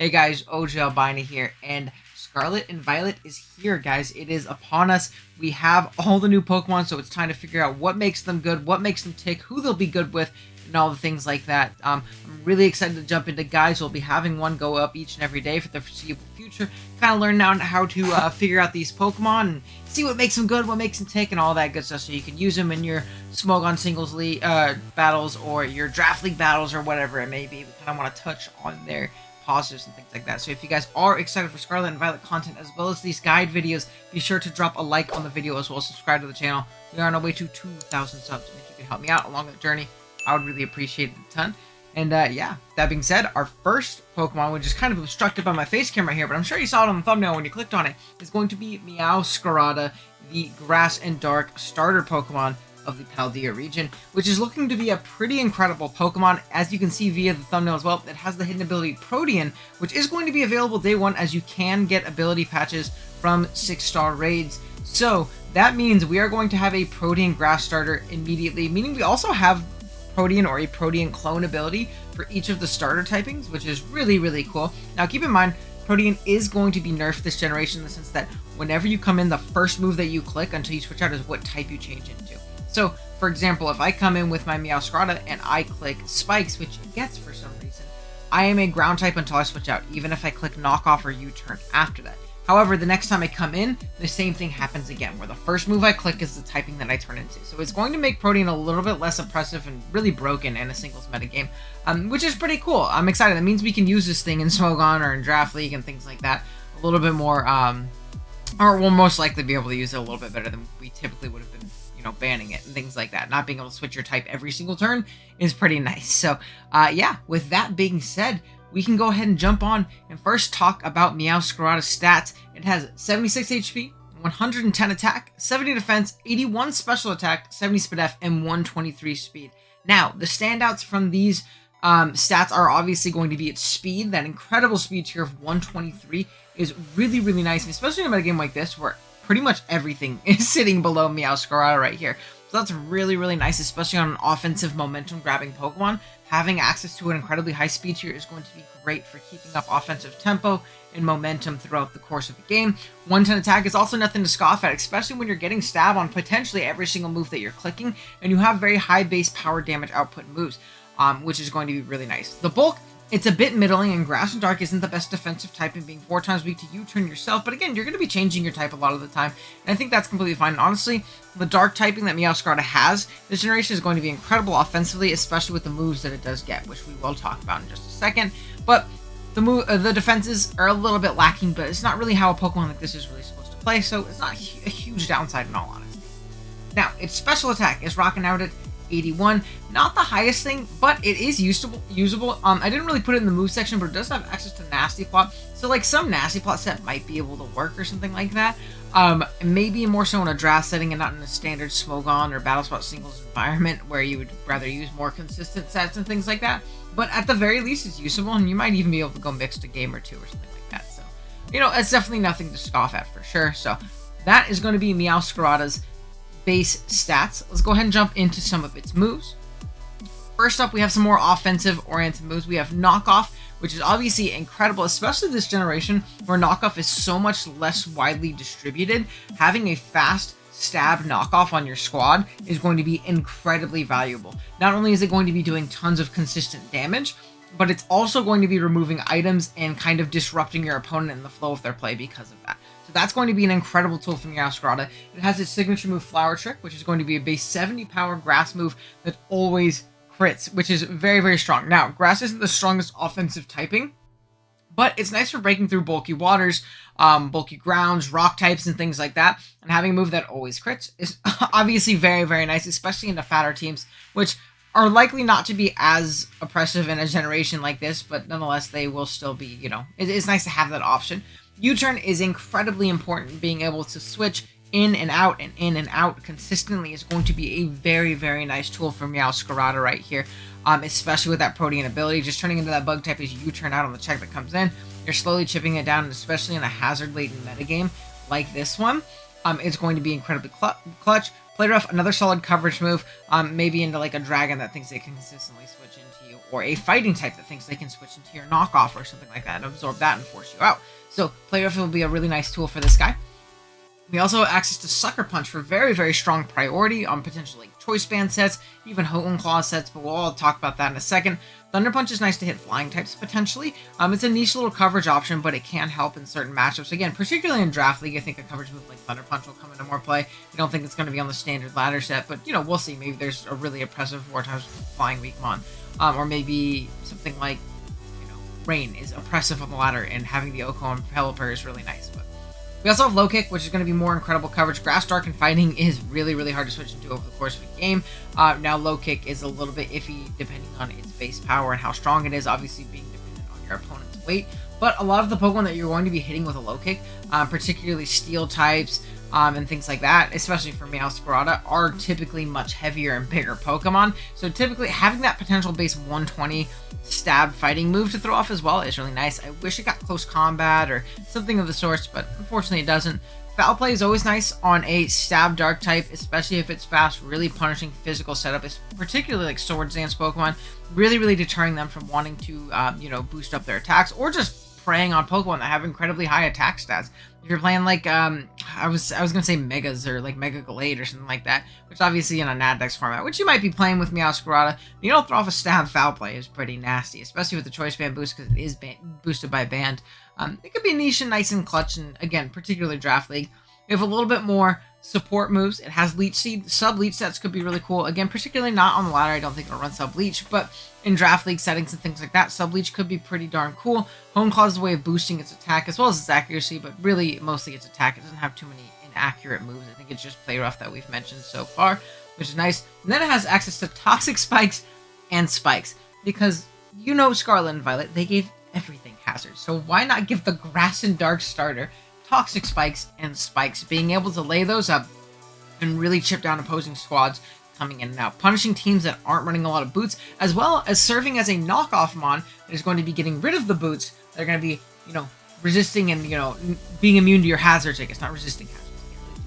Hey guys, OG Albina here, and Scarlet and Violet is here, guys. It is upon us. We have all the new Pokemon, so it's time to figure out what makes them good, what makes them tick, who they'll be good with, and all the things like that. I'm really excited to jump into guys. We'll be having one go up each and every day for the foreseeable future. Kind of learn now how to figure out these Pokemon and see what makes them good, what makes them tick, and all that good stuff, so you can use them in your Smogon Singles League battles or your Draft League battles or whatever it may be. We kind of want to touch on their positives and things like that. So if you guys are excited for Scarlet and Violet content as well as these guide videos, be sure to drop a like on the video as well as subscribe to the channel. We are on our way to 2,000 subs, and if you can help me out along the journey, I would really appreciate it a ton. And yeah, that being said, our first Pokemon, which is kind of obstructed by my face camera here, but I'm sure you saw it on the thumbnail when you clicked on it, is going to be Meowscarada, the Grass and Dark starter Pokemon of the Paldea region, which is looking to be a pretty incredible Pokemon. As you can see via the thumbnail as well, it has the hidden ability Protean, which is going to be available day one, as you can get ability patches from 6-star raids. So that means we are going to have a Protean grass starter immediately, meaning we also have Protean or a Protean clone ability for each of the starter typings, which is really cool. Now keep in mind, Protean is going to be nerfed this generation in the sense that whenever you come in, the first move that you click until you switch out is what type you change into. So, for example, if I come in with my Meowscarada and I click Spikes, which it gets for some reason, I am a ground type until I switch out, even if I click Knock Off or U-turn after that. However, the next time I come in, the same thing happens again, where the first move I click is the typing that I turn into. So it's going to make Protean a little bit less oppressive and really broken in a singles metagame, which is pretty cool. I'm excited. That means we can use this thing in Smogon or in Draft League and things like that a little bit more, or we'll most likely be able to use it a little bit better than we typically would have been, banning it and things like that. Not being able to switch your type every single turn is pretty nice. So, yeah, with that being said, we can go ahead and jump on and first talk about Meowscarada's stats. It has 76 HP, 110 attack, 70 defense, 81 special attack, 70 speed F, and 123 speed. Now, the standouts from these stats are obviously going to be its speed. That incredible speed tier of 123 is really nice, and especially in a game like this where pretty much everything is sitting below Meowscarada right here. So that's really nice, especially on an offensive momentum grabbing Pokemon. Having access to an incredibly high speed tier is going to be great for keeping up offensive tempo and momentum throughout the course of the game. 110 attack is also nothing to scoff at, especially when you're getting stab on potentially every single move that you're clicking, and you have very high base power damage output moves, which is going to be really nice. The bulk, it's a bit middling, and Grass and Dark isn't the best defensive type in being 4 times weak to U-turn yourself, but again, you're going to be changing your type a lot of the time, and I think that's completely fine. And honestly, the Dark typing that Meowscarada has this generation is going to be incredible offensively, especially with the moves that it does get, which we will talk about in just a second. But the defenses are a little bit lacking, but it's not really how a Pokemon like this is really supposed to play, so it's not a huge downside in all honesty. Now, its special attack is rocking out at 81, not the highest thing, but it is usable. I didn't really put it in the move section, but it does have access to Nasty Plot, so like some Nasty Plot set might be able to work or something like that. Maybe more so in a draft setting and not in a standard Smogon or Battle Spot singles environment where you would rather use more consistent sets and things like that. But at the very least, it's usable, and you might even be able to go mixed a game or two or something like that. So, it's definitely nothing to scoff at for sure. So that is going to be Meowscarada's base stats. Let's go ahead and jump into some of its moves. First up, we have some more offensive oriented moves. We have Knock Off, which is obviously incredible, especially this generation where Knock Off is so much less widely distributed. Having a fast stab knockoff on your squad is going to be incredibly valuable. Not only is it going to be doing tons of consistent damage, but it's also going to be removing items and kind of disrupting your opponent in the flow of their play because of that. So that's going to be an incredible tool for Meowscarada. It has its signature move Flower Trick, which is going to be a base 70 power grass move that always crits, which is very strong. Now, grass isn't the strongest offensive typing, but it's nice for breaking through bulky waters, bulky grounds, rock types, and things like that. And having a move that always crits is obviously very nice, especially in the fatter teams, which are likely not to be as oppressive in a generation like this, but nonetheless, they will still be, it's nice to have that option. U-turn is incredibly important. Being able to switch in and out consistently is going to be a very nice tool for Meowscarada right here, especially with that Protean ability. Just turning into that bug type as you turn out on the check that comes in. You're slowly chipping it down, and especially in a hazard-laden metagame like this one, it's going to be incredibly clutch. Play Rough, another solid coverage move, maybe into like a dragon that thinks they can consistently switch into you, or a fighting type that thinks they can switch into your knockoff or something like that and absorb that and force you out. So Play Rough will be a really nice tool for this guy. We also have access to Sucker Punch for very, very strong priority on potentially Choice Band sets, even Hone Claw sets, but we'll all talk about that in a second. Thunder Punch is nice to hit flying types, potentially. It's a niche little coverage option, but it can help in certain matchups. Again, particularly in Draft League, I think a coverage move like Thunder Punch will come into more play. I don't think it's going to be on the standard ladder set, but, you know, we'll see. Maybe there's a really oppressive 4x Flying Weak Mon. Or maybe something like, you know, Rain is oppressive on the ladder, and having the Oko and Pelipper is really nice, but... We also have Low Kick, which is going to be more incredible coverage. Grass Dark and Fighting is really, really hard to switch into over the course of a game. Now, Low Kick is a little bit iffy depending on its base power and how strong it is, obviously being dependent on your opponent's weight. But a lot of the Pokemon that you're going to be hitting with a Low Kick, particularly Steel types and things like that, especially for Meowscarada, are typically much heavier and bigger Pokemon. So typically having that potential base 120 stab fighting move to throw off as well is really nice. I wish it got close combat or something of the sorts, but unfortunately it doesn't. Foul Play is always nice on a stab dark type, especially if it's fast, really punishing physical setup, particularly like Swords Dance Pokemon, really deterring them from wanting to, you know, boost up their attacks, or just preying on Pokemon that have incredibly high attack stats. If you're playing like, I was gonna say Megas or like Mega Glade or something like that, which obviously in a Nadex format, which you might be playing with Meowscarada, you know, throw off a stab Foul Play is pretty nasty, especially with the Choice Band boost because it is boosted by Band. It could be niche and nice and clutch, and again, particularly Draft League. We have a little bit more support moves. It has Leech Seed. Sub-Leech sets could be really cool. Again, particularly not on the ladder. I don't think it'll run Sub-Leech, but in Draft League settings and things like that, Sub-Leech could be pretty darn cool. Hone Claw is a way of boosting its attack as well as its accuracy, but really mostly its attack. It doesn't have too many inaccurate moves. I think it's just Play Rough that we've mentioned so far, which is nice. And then it has access to Toxic Spikes and Spikes, because you know Scarlet and Violet, they gave everything hazards. So why not give the Grass and Dark starter Toxic Spikes and Spikes, being able to lay those up and really chip down opposing squads coming in and out, punishing teams that aren't running a lot of boots, as well as serving as a knockoff mon that is going to be getting rid of the boots. They're going to be, you know, resisting and, you know, being immune to your hazards. I guess not resisting hazards.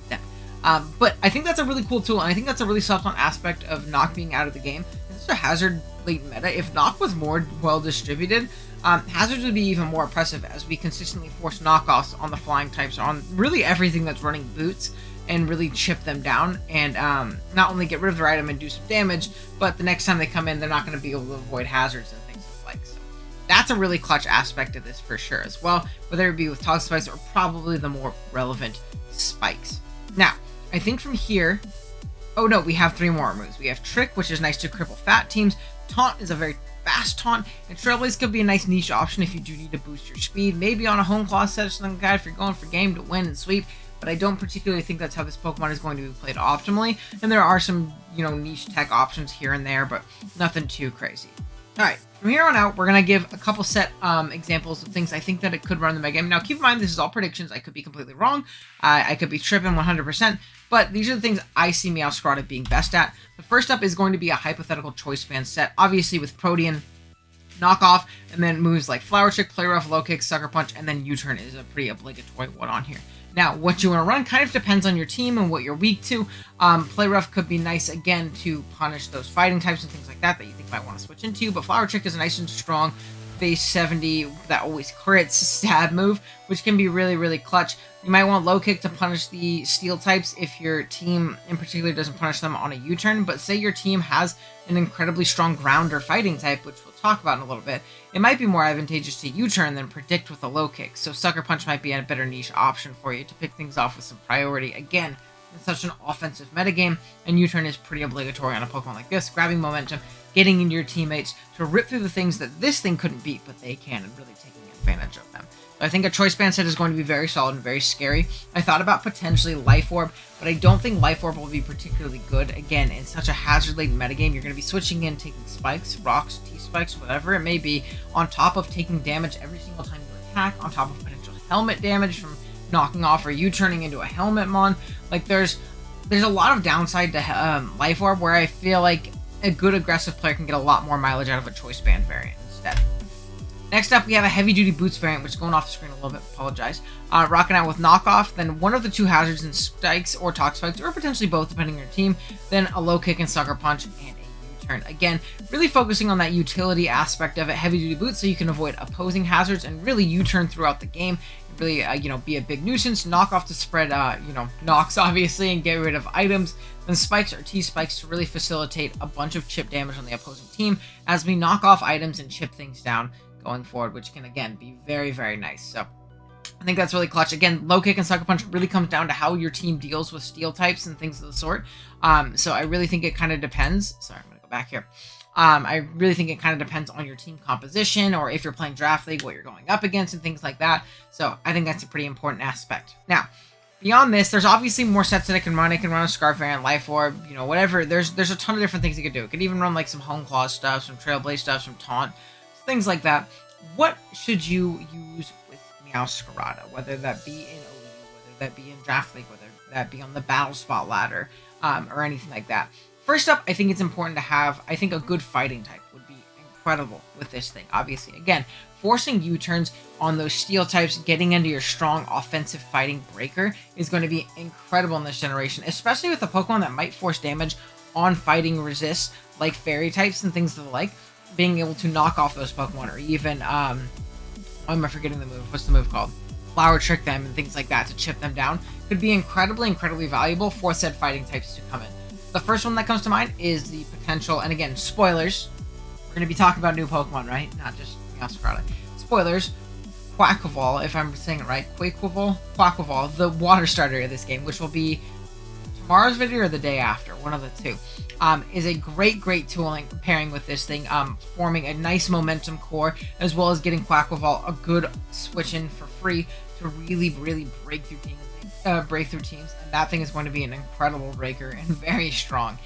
Can't really do that. But I think that's a really cool tool, and I think that's a really soft on aspect of Knock being out of the game. It's a hazard late meta. If Knock was more well distributed, hazards would be even more oppressive, as we consistently force knockoffs on the flying types, on really everything that's running boots, and really chip them down, and not only get rid of their item and do some damage, but the next time they come in, they're not going to be able to avoid hazards and things like. So that's a really clutch aspect of this for sure as well, whether it be with Toxic Spikes or probably the more relevant Spikes. Now, I think from here, oh no, we have 3 more moves. We have Trick, which is nice to cripple fat teams. Taunt is a very fast taunt, and Trailblaze could be a nice niche option if you do need to boost your speed, maybe on a Hone Claw set or something like that if you're going for game to win and sweep, but I don't particularly think that's how this Pokemon is going to be played optimally, and there are some, you know, niche tech options here and there, but nothing too crazy. Alright, from here on out, we're going to give a couple set examples of things I think that it could run in the mega game. Now, keep in mind, this is all predictions. I could be completely wrong. I could be tripping 100%, but these are the things I see Meowscarada being best at. The first up is going to be a hypothetical Choice Band set, obviously with Protean, Knockoff, and then moves like Flower Chick, Play Rough, Low Kick, Sucker Punch, and then U-Turn is a pretty obligatory one on here. Now, what you want to run kind of depends on your team and what you're weak to. Play Rough could be nice, again, to punish those fighting types and things like that that you think might want to switch into, but Flower Chick is a nice and strong base 70 that always crits stab move, which can be really clutch. You might want Low Kick to punish the steel types if your team in particular doesn't punish them on a U-turn, but say your team has an incredibly strong ground or fighting type, which we'll talk about in a little bit, it might be more advantageous to U-turn than predict with a Low Kick, so Sucker Punch might be a better niche option for you to pick things off with some priority. Again, in such an offensive metagame, and U-turn is pretty obligatory on a Pokemon like this, grabbing momentum, getting into your teammates to rip through the things that this thing couldn't beat, but they can, and really taking advantage of them. So I think a Choice Band set is going to be very solid and very scary. I thought about potentially Life Orb, but I don't think Life Orb will be particularly good. Again, in such a hazard-laden metagame, you're going to be switching in, taking spikes, rocks, T-spikes, whatever it may be, on top of taking damage every single time you attack, on top of potential helmet damage from knocking off or you turning into a helmet mon. Like, there's a lot of downside to Life Orb, where I feel like a good aggressive player can get a lot more mileage out of a Choice Band variant instead. Next up, we have a heavy-duty boots variant, which is going off the screen a little bit, apologize. Rocking out with knockoff, then one of the 2 hazards and spikes, or talk spikes, or potentially both, depending on your team, then a low kick and sucker punch, and a U-turn. Again, really focusing on that utility aspect of it, heavy-duty boots, so you can avoid opposing hazards and really U-turn throughout the game. Really, be a big nuisance. Knockoff to spread, knocks, obviously, and get rid of items. Then spikes or T-spikes to really facilitate a bunch of chip damage on the opposing team as we knock off items and chip things down going forward, which can, again, be very, very nice. So I think that's really clutch. Again, low kick and sucker punch really comes down to how your team deals with steel types and things of the sort. So I really think it kind of depends. Sorry, I'm going to go back here. I really think it kind of depends on your team composition, or if you're playing Draft League, what you're going up against and things like that. So I think that's a pretty important aspect. Now, beyond this, there's obviously more sets that it can run. It can run a Scarf variant, Life Orb, whatever. There's a ton of different things it could do. It could even run like some Home Claw stuff, some Trailblaze stuff, some Taunt, things like that. What should you use with Meowscarada? Whether that be in OU, whether that be in Draft League, whether that be on the Battle Spot ladder, or anything like that. First up, I think it's important to have, a good fighting type would be incredible with this thing. Obviously, again, forcing U-turns on those steel types, getting into your strong offensive fighting breaker is going to be incredible in this generation, especially with a Pokemon that might force damage on fighting resists, like fairy types and things of the like. Being able to knock off those Pokemon, or even, why am I forgetting the move? What's the move called? Flower Trick them and things like that to chip them down could be incredibly, incredibly valuable for said fighting types to come in. The first one that comes to mind is the potential, and again, spoilers. We're going to be talking about new Pokemon, right? Not just Meowscarada. Spoilers. Quaquaval, if I'm saying it right. Quaquaval, the water starter of this game, which will be tomorrow's video or the day after, one of the two, is a great tool in pairing with this thing, forming a nice momentum core, as well as getting Quaquaval a good switch in for free to really break through teams. And that thing is going to be an incredible breaker and very strong.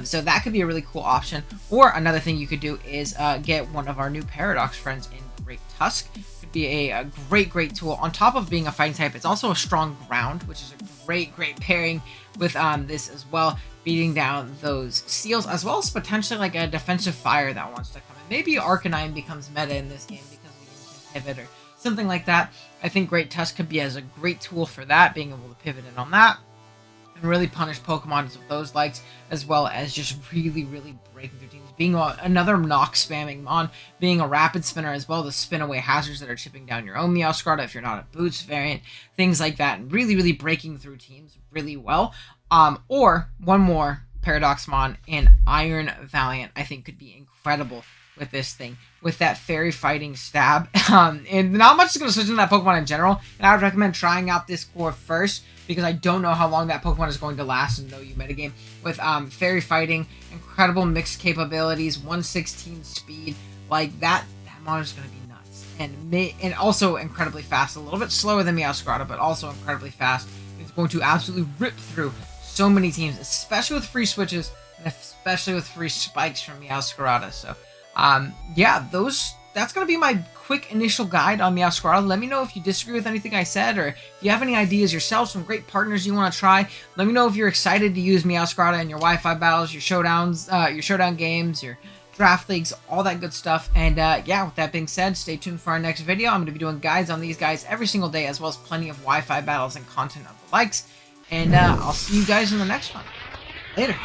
So that could be a really cool option. Or another thing you could do is get one of our new Paradox friends in Great Tusk. Could be a great tool. On top of being a fighting type, it's also a strong ground, which is a great pairing with this as well, beating down those seals, as well as potentially like a defensive fire that wants to come in. Maybe Arcanine becomes meta in this game because we can pivot or something like that. I think Great Tusk could be as a great tool for that, being able to pivot in on that and really punish Pokemon with those likes, as well as just really breaking through teams. Being another knock spamming Mon, being a rapid spinner as well to spin away hazards that are chipping down your own Meowscarada if you're not a Boots variant, things like that, and really breaking through teams really well. Or one more Paradox Mon and Iron Valiant, I think could be incredible with this thing, with that fairy fighting stab. And not much is going to switch into that Pokemon in general, and I would recommend trying out this core first, because I don't know how long that Pokemon is going to last in the OU metagame. With fairy fighting, incredible mixed capabilities, 116 speed, like that Mon is going to be nuts. And also incredibly fast, a little bit slower than Meowscarada, but also incredibly fast. It's going to absolutely rip through so many teams, especially with free switches, and especially with free spikes from Meowscarada. So yeah, that's going to be my quick initial guide on Meowscarada. Let me know if you disagree with anything I said, or if you have any ideas yourself, some great partners you want to try. Let me know if you're excited to use Meowscarada in your Wi-Fi battles, your showdowns, your showdown games, your draft leagues, all that good stuff. And yeah, with that being said, stay tuned for our next video. I'm going to be doing guides on these guys every single day, as well as plenty of Wi-Fi battles and content of the likes. And I'll see you guys in the next one. Later.